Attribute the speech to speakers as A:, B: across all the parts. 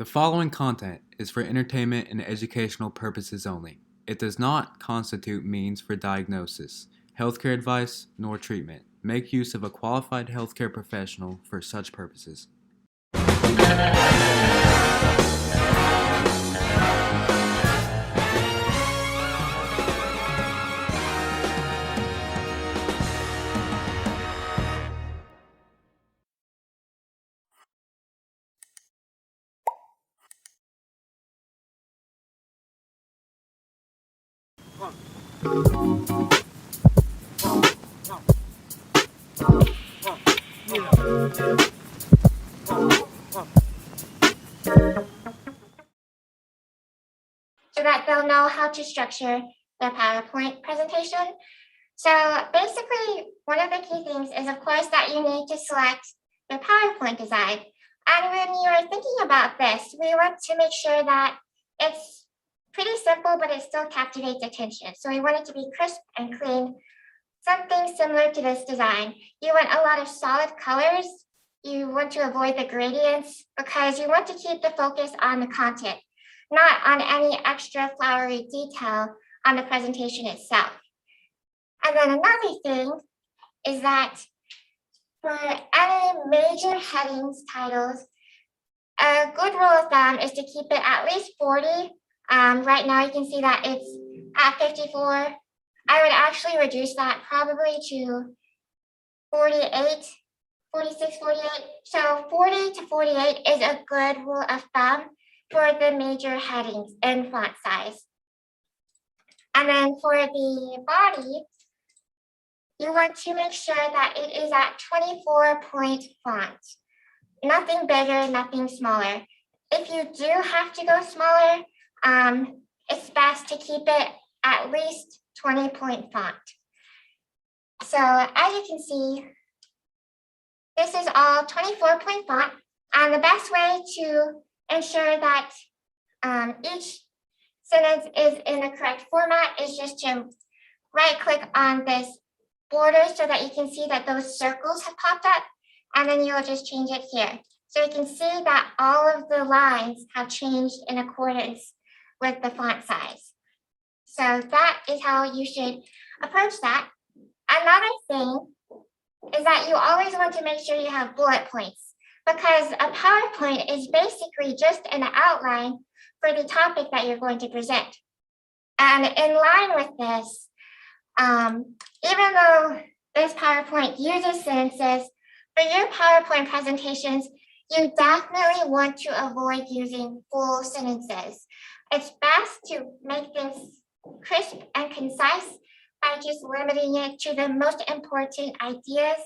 A: The following content is for entertainment and educational purposes only. It does not constitute means for diagnosis, healthcare advice, nor treatment. Make use of a qualified healthcare professional for such purposes.
B: So that they'll know how to structure their PowerPoint presentation. So basically, one of the key things is, of course, that you need to select your PowerPoint design. And when you're thinking about this, we want to make sure that it's pretty simple, but it still captivates attention. So we want it to be crisp and clean, something similar to this design. You want a lot of solid colors. You want to avoid the gradients because you want to keep the focus on the content, not on any extra flowery detail on the presentation itself. And then another thing is that for any major headings, titles, a good rule of thumb is to keep it at least 40. Right now you can see that it's at 54. I would actually reduce that probably to 48, 46, 48. So 40 to 48 is a good rule of thumb for the major headings and font size. And then for the body, you want to make sure that it is at 24-point font. Nothing bigger, nothing smaller. If you do have to go smaller, it's best to keep it at least 20-point font. So as you can see, this is all 24-point font. And the best way to ensure that each sentence is in the correct format is just to right-click on this border so that you can see that those circles have popped up, and then you'll just change it here. So you can see that all of the lines have changed in accordance with the font size. So that is how you should approach that. Another thing is that you always want to make sure you have bullet points, because a PowerPoint is basically just an outline for the topic that you're going to present. And in line with this, even though this PowerPoint uses sentences, for your PowerPoint presentations, you definitely want to avoid using full sentences. It's best to make things crisp and concise by just limiting it to the most important ideas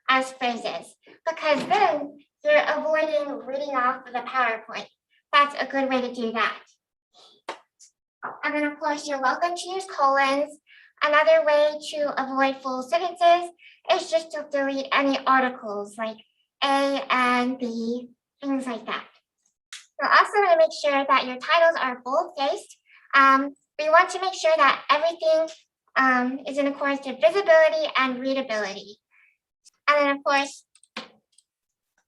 B: as phrases, because then you're avoiding reading off of the PowerPoint. That's a good way to do that. And then, of course, you're welcome to use colons. Another way to avoid full sentences is just to delete any articles like A and B, things like that. You're also going to make sure that your titles are bold-faced. We want to make sure that everything is in accordance to visibility and readability. And then, of course,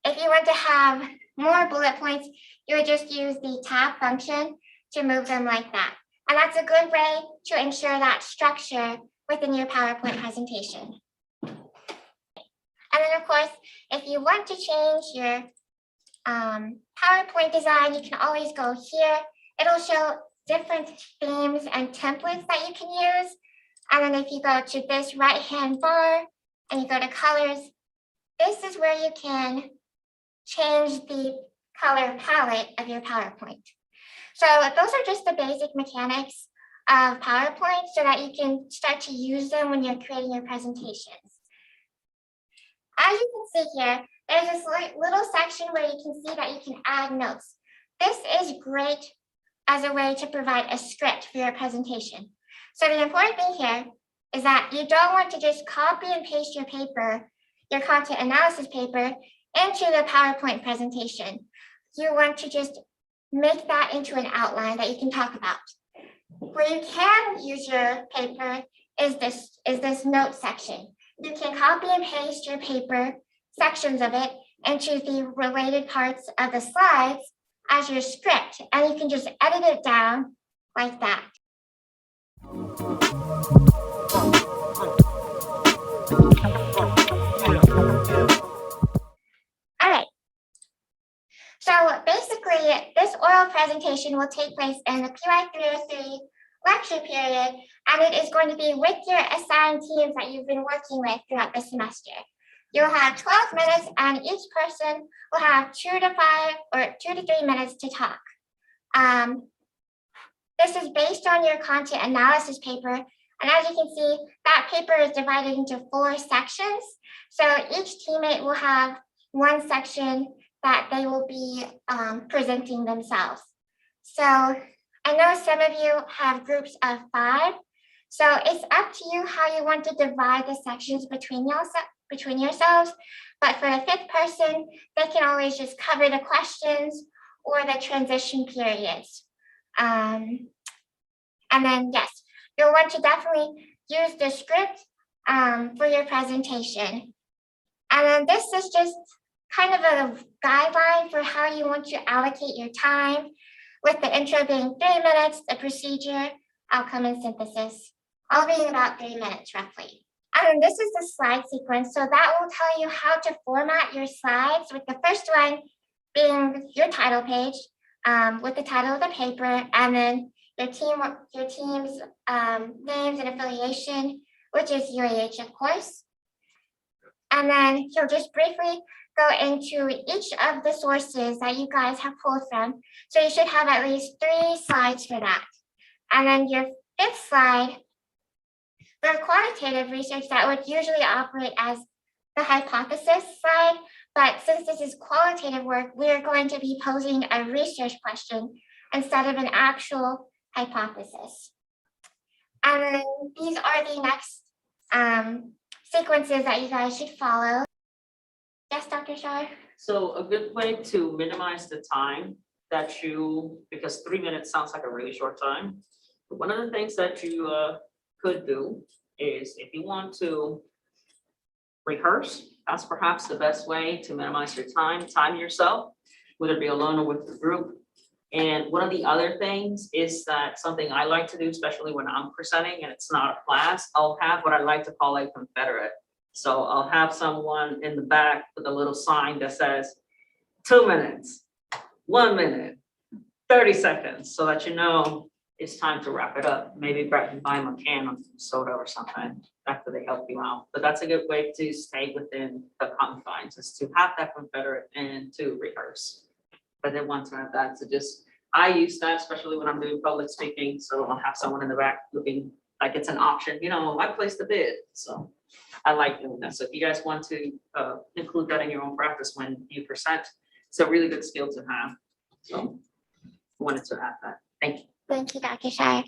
B: if you want to have more bullet points, you would just use the tab function to move them like that. And that's a good way to ensure that structure within your PowerPoint presentation. And then, of course, if you want to change your PowerPoint design, you can always go here. It'll show different themes and templates that you can use. And then if you go to this right-hand bar and you go to colors, this is where you can change the color palette of your PowerPoint. So those are just the basic mechanics of PowerPoint so that you can start to use them when you're creating your presentations. As you can see here, there's this little section where you can see that you can add notes. This is great as a way to provide a script for your presentation. So the important thing here is that you don't want to just copy and paste your paper, your content analysis paper, into the PowerPoint presentation. You want to just make that into an outline that you can talk about. Where you can use your paper is this note section. You can copy and paste your paper, sections of it, into the related parts of the slides as your script, and you can just edit it down like that. All right. So basically, this oral presentation will take place in the PY 303 lecture period, and it is going to be with your assigned teams that you've been working with throughout the semester. You'll have 12 minutes, and each person will have 2 to 3 minutes to talk. This is based on your content analysis paper, and as you can see, that paper is divided into 4 sections. So each teammate will have one section that they will be presenting themselves. So I know some of you have groups of 5, so it's up to you how you want to divide the sections between yourselves. But for the 5th person, they can always just cover the questions or the transition periods. And then yes, you'll want to definitely use the script for your presentation. And then this is just kind of a guideline for how you want to allocate your time, with the intro being 3 minutes, the procedure, outcome, and synthesis, all being about 3 minutes roughly. And this is the slide sequence. So that will tell you how to format your slides, with the first one being your title page with the title of the paper, and then your team's names and affiliation, which is UAH, of course. And then you'll just briefly go into each of the sources that you guys have pulled from. So you should have at least 3 slides for that. And then your 5th slide, for quantitative research, that would usually operate as the hypothesis slide. But since this is qualitative work, we're going to be posing a research question instead of an actual hypothesis. And then these are the next sequences that you guys should follow. Yes, Dr. Shah?
C: So a good way to minimize the time that because 3 minutes sounds like a really short time. But one of the things that you could do is, if you want to rehearse, that's perhaps the best way to minimize your time yourself, whether it be alone or with the group. And one of the other things is that something I like to do, especially when I'm presenting and it's not a class, I'll have what I like to call a confederate. So I'll have someone in the back with a little sign that says 2 minutes, 1 minute, 30 seconds, so that you know it's time to wrap it up. Maybe buy them a can of soda or something after they help you out. But that's a good way to stay within the confines, is to have that confederate and to rehearse. But then want to have that to I use that, especially when I'm doing public speaking. So I'll have someone in the back looking like it's an option, I placed the bid. So I like doing that. So if you guys want to include that in your own practice when you present, it's a really good skill to have. So I wanted to add that. Thank you.
B: Thank you, Dr. Shah.